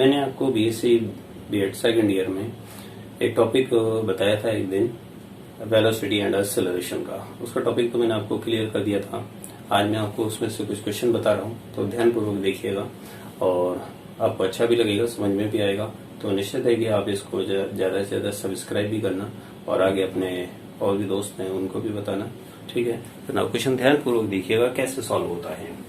मैंने आपको BSc BEd second year में एक टॉपिक बताया था एक दिन, वेलोसिटी एंड एक्सेलरेशन का। उसका टॉपिक तो मैंने आपको क्लियर कर दिया था। आज मैं आपको उसमें से कुछ क्वेश्चन बता रहा हूँ, तो ध्यानपूर्वक देखिएगा और आपको अच्छा भी लगेगा, समझ में भी आएगा। तो निश्चित है कि आप इसको ज़्यादा से ज़्यादा सब्सक्राइब भी करना और आगे अपने और भी दोस्त हैं उनको भी बताना, ठीक है। तो ना क्वेश्चन ध्यानपूर्वक देखिएगा कैसे सॉल्व होता है।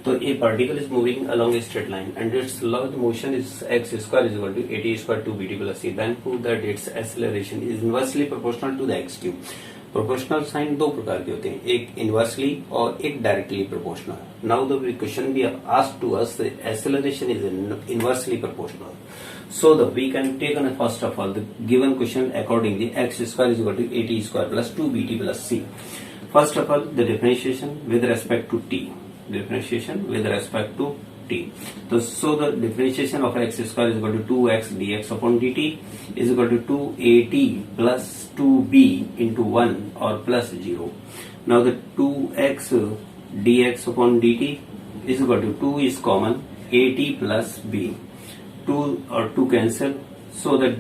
तो a particle is moving along a straight line and its law of motion is x square is equal to at square 2bt plus c. Then prove that its acceleration is inversely proportional to the x cube. Proportional sign दो प्रकार के होते हैं, एक inversely और एक directly proportional. Now the question be asked to us acceleration is inversely proportional. So we can take on first of all the given question accordingly. X square is equal to at square plus 2bt plus c. First of all, the differentiation with respect to t. Differentiation with respect to t. So the differentiation of x square is equal to 2x dx upon dt is equal to 2at plus 2b into 1 or plus 0. Now the 2x dx upon dt is equal to 2 is common, at plus b. 2 or 2 cancel. So the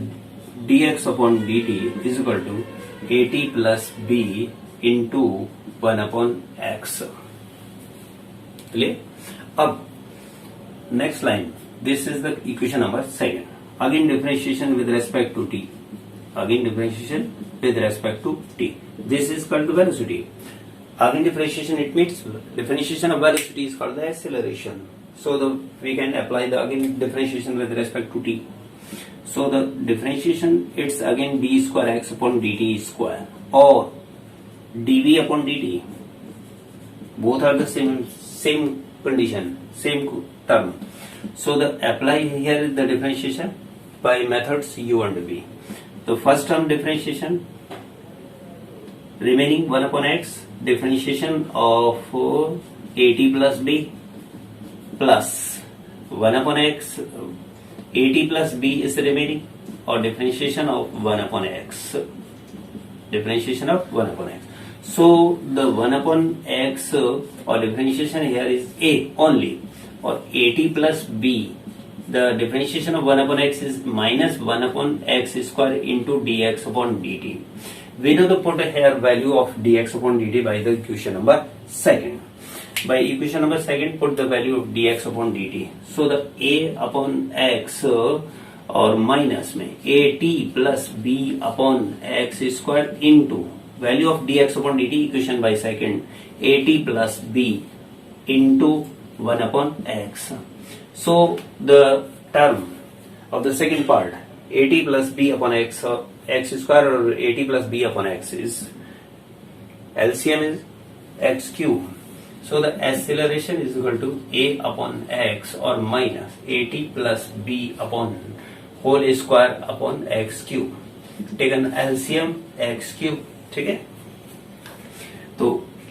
dx upon dt is equal to at plus b into 1 upon x. Clear? अब next line. This is the equation number second. Again differentiation with respect to t. Again differentiation with respect to t. This is called the velocity. Again differentiation, it means differentiation of velocity is called the acceleration. So we can apply the again differentiation with respect to t. So the differentiation, it's again d square x upon dt square or dv upon dt. Both are the same condition, same term. So the apply here the differentiation by methods u and v. The first term differentiation remaining 1 upon x, differentiation of at plus b plus 1 upon x, at plus b is remaining, or differentiation of 1 upon x, differentiation of 1 upon x. So the 1 upon x or differentiation here is a only, or at plus b, the differentiation of 1 upon x is minus 1 upon x square into dx upon dt. We know the put here value of dx upon dt by the equation number second. By equation number second, put the value of dx upon dt. So the a upon x or minus में at plus b upon x square into value of dx upon dt equation by second, at plus b into 1 upon x. So the term of the second part, at plus b upon x or x square or at plus b upon x is LCM is x cube. So the acceleration is equal to a upon x or minus at plus b upon whole square upon x cube. Take an LCM x cube, ठीक है। तो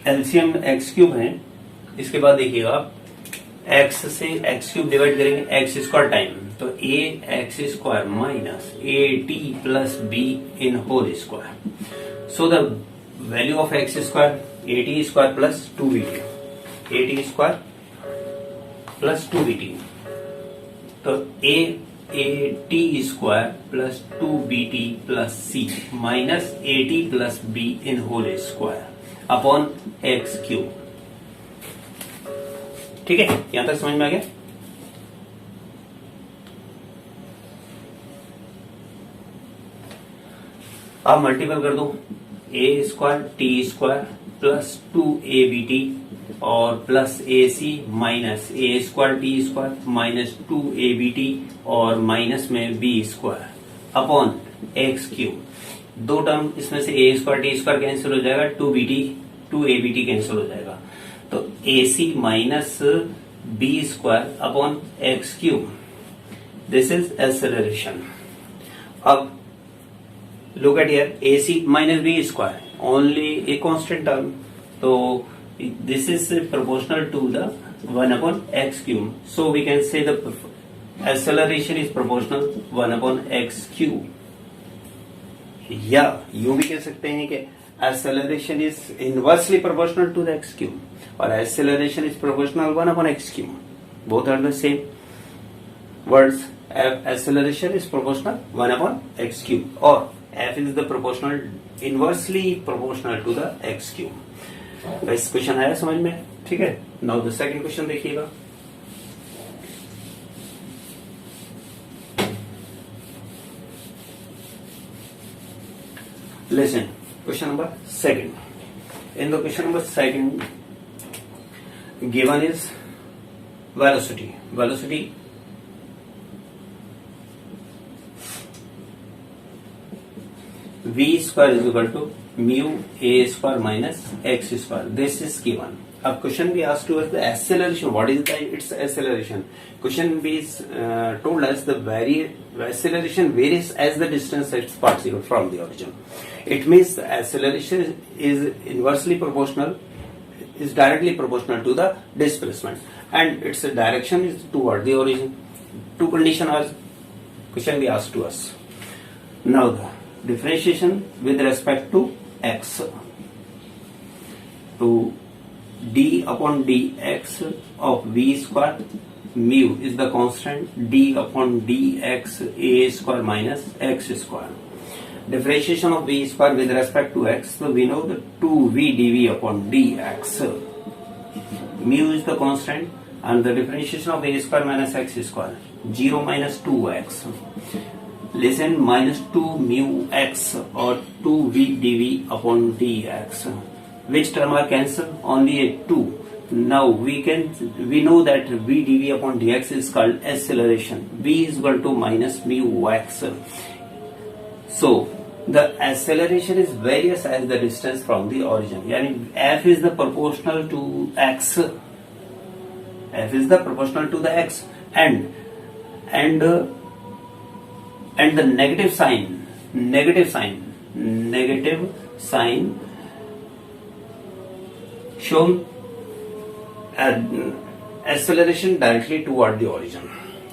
LCM x cube है। इसके बाद देखिएगा आप x से x cube divide करेंगे x स्क्वायर टाइम, तो a x square minus at plus b in whole square. So the value of x square at square plus 2bt, at square plus 2bt, तो at square plus 2bt plus c minus at plus b in whole square upon x cube. ठीक है, यहां तक समझ में आ गया। अब multiple कर दो, a square T square plus 2abt और plus ac minus a square T square minus 2abt और माइनस में b square upon x cube. दो टर्म इसमें से a square T square cancel हो जाएगा, 2abt कैंसिल हो जाएगा, तो ac minus b square upon x cube. This is acceleration. अब look at here, ac minus b square, only a constant term, so this is proportional to the 1 upon x cube. So we can say the acceleration is proportional 1 upon x cube. या यूं भी कह सकते हैं कि acceleration is inversely proportional to the x cube और acceleration is proportional 1 upon x cube. Both are the same words. acceleration is proportional 1/x cube or f is the proportional inversely proportional to the x cube। इस question आया समझ में? ठीक है। Now the second question देखिएगा। Listen, question number second. In the question number second, given is velocity. Velocity v square is equal to mu a square minus x square. This is given. अब question be asked to us the acceleration. What is its acceleration? Question be told us the acceleration varies as the distance apart from the origin. It means the acceleration is inversely proportional, is directly proportional to the displacement, and its direction is toward the origin. Two conditions are question be asked to us. Now the differentiation with respect to x. To d upon dx of v square mu is the constant, d upon dx a square minus x square. Differentiation of v square with respect to x, so we know the 2v dv upon dx. Mu is the constant and the differentiation of a square minus x square 0 minus 2x. Listen, minus 2 mu x or 2v dv upon dx. Which term are cancelled? Only a 2. Now we know that v dv upon dx is called acceleration. V is equal to minus mu x. So the acceleration is various as the distance from the origin. Yani f is the proportional to x. F is the proportional to the x, and the negative sign shown acceleration directly toward the origin.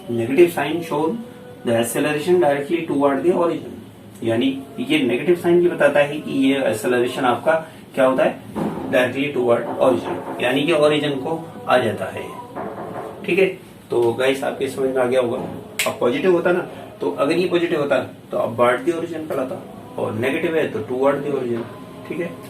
Negative sign shown the acceleration directly toward the origin. यानी ये negative sign ये बताता है कि ये acceleration आपका क्या होता है, डायरेक्टली टुवर्ड ओरिजिन, यानी कि ओरिजिन को आ जाता है। ठीक है, तो गाइस आपके समझ में आ गया होगा। अब पॉजिटिव होता ना, तो अगर ये पॉजिटिव होता तो अब बार्ड दी ओरिजिन कहलाता, और नेगेटिव है तो टुवर्ड दी ओरिजिन। ठीक है।